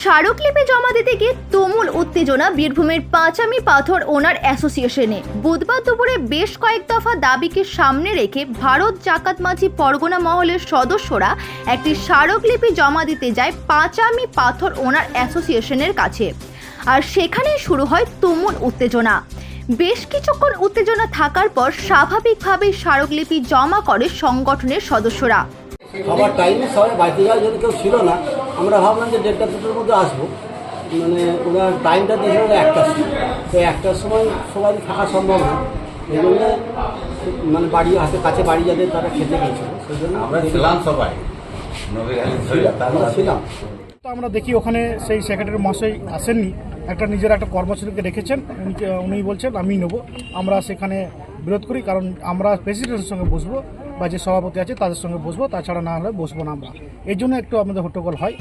স্মারকলিপি জমা দিতে গিয়ে তুমুল উত্তেজনা বীরভূমের পাঁচামি পাথর ওনার অ্যাসোসিয়েশনে। বুধবার দুপুরে বেশ কয়েক দফা দাবিকে সামনে রেখে ভারত জাকাত মাঝি পরগনা মহলের সদস্যরা একটি স্মারকলিপি জমা দিতে যায় পাঁচামি পাথর ওনার অ্যাসোসিয়েশনের কাছে। আর সেখানেই শুরু হয় তুমুল উত্তেজনা। বেশ কিছুক্ষণ উত্তেজনা থাকার পর স্বাভাবিকভাবেই স্মারকলিপি জমা করে সংগঠনের সদস্যরা। সবার টাইমে সবাই বাড়িতে যাওয়ার যদি কেউ ছিল না, আমরা ভাবলাম যে 1:30-2টার মধ্যে আসবো। মানে ওরা টাইমটা দিয়েছিল 1টার সময়, তো 1টার সময় সবাই থাকা সম্ভব না। এই জন্য মানে বাড়ি কাছে বাড়ি যাদের তারা খেতে গিয়েছিল, সেই জন্য আমরা ছিলাম সবাই ছিলাম। তো আমরা দেখি ওখানে সেই সেক্রেটারি মহাশয় আসেননি, নিজের একটা কর্মসূচিকে রেখেছেন। উনি বলছেন আমি নেব। আমরা সেখানে বিরোধ করি, কারণ আমরা প্রেসিডেন্টের সঙ্গে বসবো বা যে সভাপতি আছে তাদের সঙ্গে বসবো, তাছাড়া না হলে বসবো না আমরা। এই জন্য একটু আমাদের হট্টগোল হয়।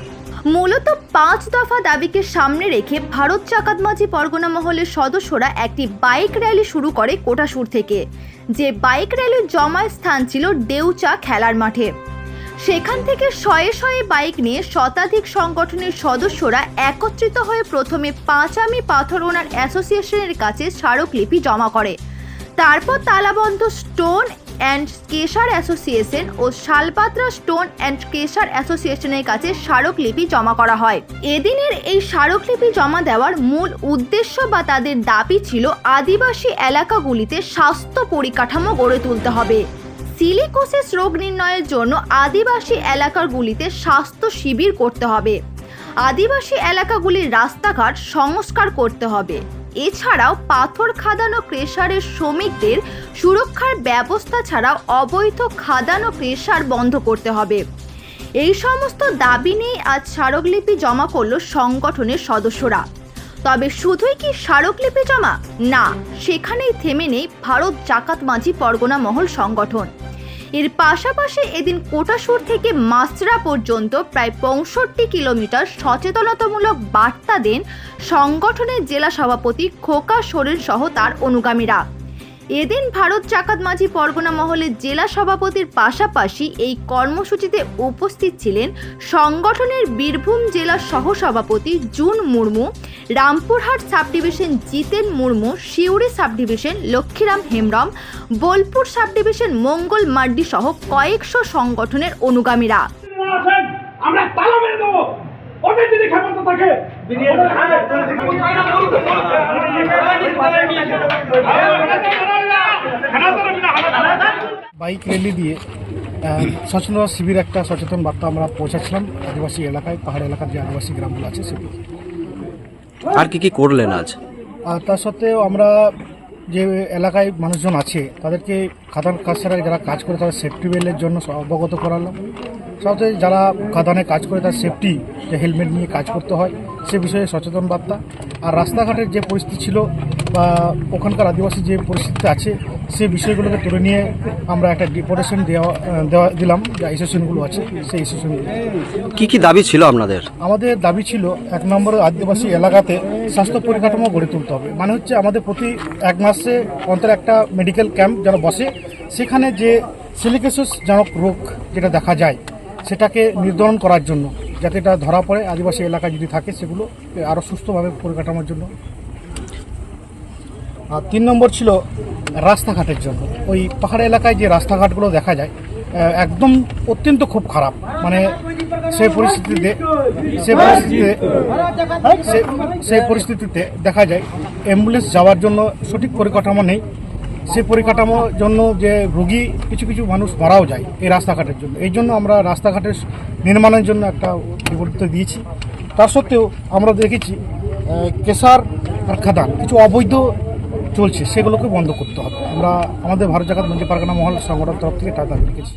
মূলত 5 দফা দাবিকে সামনে রেখে ভারত জাকাত মাঝি পরগনা মহলের সদস্যরা একটি বাইক র্যালি শুরু করে কোটাসুর থেকে। যে বাইক র্যালির জমায়েত স্থান ছিল দেউচা খেলার মাঠে। সেখান থেকে শয়ে শয়ে বাইক নিয়ে শতাধিক সংগঠনের সদস্যরা একত্রিত হয়ে প্রথমে পাঁচামি পাথর ওনার অ্যাসোসিয়েশনের কাছে স্মারকলিপি জমা করে। তারপর Talbandh stone and crusher association ও শালপাত্রা স্টোন অ্যান্ড কেশার অ্যাসোসিয়েশনের কাছে স্মারকলিপি জমা করা হয়। এদিনের এই স্মারকলিপি জমা দেওয়ার মূল উদ্দেশ্য বা তাদের দাবি ছিল আদিবাসী এলাকাগুলিতে স্বাস্থ্য পরিকাঠামো গড়ে তুলতে হবে। সিলিকোসিস রোগ নির্ণয়ের জন্য আদিবাসী এলাকাগুলিতে স্বাস্থ্য শিবির করতে হবে। আদিবাসী এলাকাগুলির রাস্তাঘাট সংস্কার করতে হবে। এছাড়াও পাথর খাদানো ক্রেশারের শ্রমিকদের সুরক্ষার ব্যবস্থা ছাড়াও অবৈধ খাদানো ক্রেশার বন্ধ করতে হবে। এই সমস্ত দাবি নিয়ে আজ স্মারকলিপি জমা করল সংগঠনের সদস্যরা। তবে শুধুই কি স্মারকলিপি জমা? না, সেখানেই থেমে নেই ভারত জাকাত মাঝি পরগনা মহল সংগঠন। এর পাশাপাশি এদিন কোটাসুর থেকে মাছরা পর্যন্ত প্রায় 65 কিলোমিটার সচেতনতামূলক বার্তা দেন সংগঠনের জেলা সভাপতি খোকা সোরেন সহ তার অনুগামীরা। এদিন ভারত জাকাত মাঝি পরগনা মহলের জেলা সভাপতির পাশাপাশি এই কর্মসূচিতে উপস্থিত ছিলেন সংগঠনের বীরভূম জেলা সহসভাপতি Jun Murmu, Rampurhat subdivision Jiten Murmu, Suri subdivision Lakshmiram Hembrom, Bolpur subdivision Mangal Mardi সহ কয়েকশো সংগঠনের অনুগামীরা। আমরা তালা মেরে দেবো, ওদের যদি ক্ষমতা থাকে বাইক র্যালি দিয়ে সচেতনতা শিবির একটা সচেতন বার্তা আমরা পৌঁছাচ্ছিলাম আদিবাসী এলাকায়, পাহাড় এলাকার যে আদিবাসী গ্রামগুলো আছে সেগুলো। আর কি করলেন আজ? আর তার সত্ত্বেও আমরা যে এলাকায় মানুষজন আছে তাদেরকে খাদান কাজ ছাড়া যারা কাজ করে তাদের সেফটি বেলের জন্য অবগত করালাম। সাথে যারা খাদানে কাজ করে তার সেফটি, যে হেলমেট নিয়ে কাজ করতে হয় সে বিষয়ে সচেতন বার্তা। আর রাস্তাঘাটের যে পরিস্থিতি ছিল বা ওখানকার আদিবাসী যে পরিস্থিতি আছে সে বিষয়গুলোকে তুলে নিয়ে আমরা একটা ডেপুটেশন দিলাম যে অ্যাসোসিয়েশনগুলো আছে সেই অ্যাসোসিয়েশনগুলো। কি দাবি ছিল আপনাদের? আমাদের দাবি ছিল 1 নম্বরে আদিবাসী এলাকাতে স্বাস্থ্য পরিকাঠামো গড়ে তুলতে হবে। মানে হচ্ছে আমাদের প্রতি 1 মাসে অন্তর একটা মেডিকেল ক্যাম্প যেন বসে, সেখানে যে সিলিকোসিস জনক রোগ যেটা দেখা যায় সেটাকে নির্ধারণ করার জন্য, যাতে এটা ধরা পড়ে আদিবাসী এলাকায় যদি থাকে সেগুলো আরও সুস্থভাবে পরিকাঠামোর জন্য। আর 3 নম্বর ছিল রাস্তাঘাটের জন্য। ওই পাহাড় এলাকায় যে রাস্তাঘাটগুলো দেখা যায় একদম অত্যন্ত খুব খারাপ। মানে সেই পরিস্থিতিতে দেখা যায় অ্যাম্বুলেন্স যাওয়ার জন্য সঠিক পরিকাঠামো নেই। সেই পরিকাঠামোর জন্য যে রোগী কিছু মানুষ মারাও যায় এই রাস্তাঘাটের জন্য। এই জন্য আমরা রাস্তাঘাটের নির্মাণের জন্য একটা গুরুত্ব দিয়েছি। তার সত্ত্বেও আমরা দেখেছি কেশার আর খাদান কিছু অবৈধ চলছে, সেগুলোকে বন্ধ করতে হবে। আমরা আমাদের ভারত জাকাত মাঝি পরগনা মহল সংগঠন তরফ থেকে তা দাবি রেখেছি।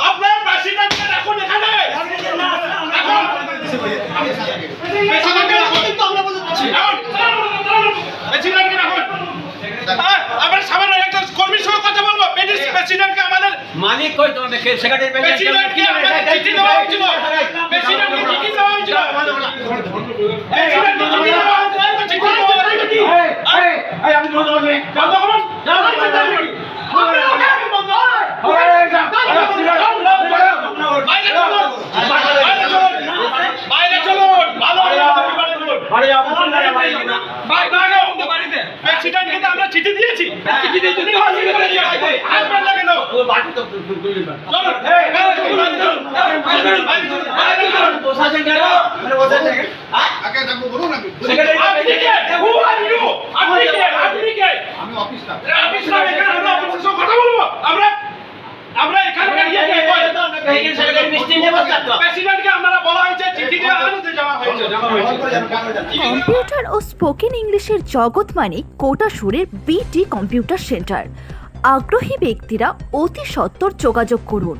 আপনার বাসিন্দাকে রাখুন এখানে, আমরা সামান্য একটা কর্মীর সঙ্গে কথা বলবো। কই তোমাদের সেক্রেটারি প্রেসিডেন্টকে আমরা চিঠি দেওয়া হয়েছিল প্রেসিডেন্টকে চিঠি দেওয়া হয়েছিল প্রেসিডেন্টকে চিঠি দেওয়া হয়েছিল চিঠি দেওয়া হয়েছিল এই আমি বন্ধ করব বন্ধ করুন বাইরে চলুন ভালো আরে আপনারা বাইরে বাড়িতে প্রেসিডেন্টকে তো আমরা চিঠি দিয়েছি চিঠি দিয়েছি আপনারা লাগে দাও বাড়ি তো চলুন প্রশাসন কেন মানে প্রশাসন আগে দেখো বলুন না সেক্রেটারি হু আর ইউ আপনি কে আমি অফিসার এখানে আমরা অফিসের সঙ্গে কথা বলবো আমরা এখানে সেক্রেটারি মিষ্টি নেব প্রেসিডেন্টকে আমরা বলা হয়েছে চিঠি দেওয়া হয়েছে জমা হয়েছে কম্পিউটার ও স্পোকেন ইংলিশের জগৎ মানে কোটাসুরের বিটি কম্পিউটার সেন্টার। আগ্রহী ব্যক্তিরা অতি সত্বর যোগাযোগ করুন।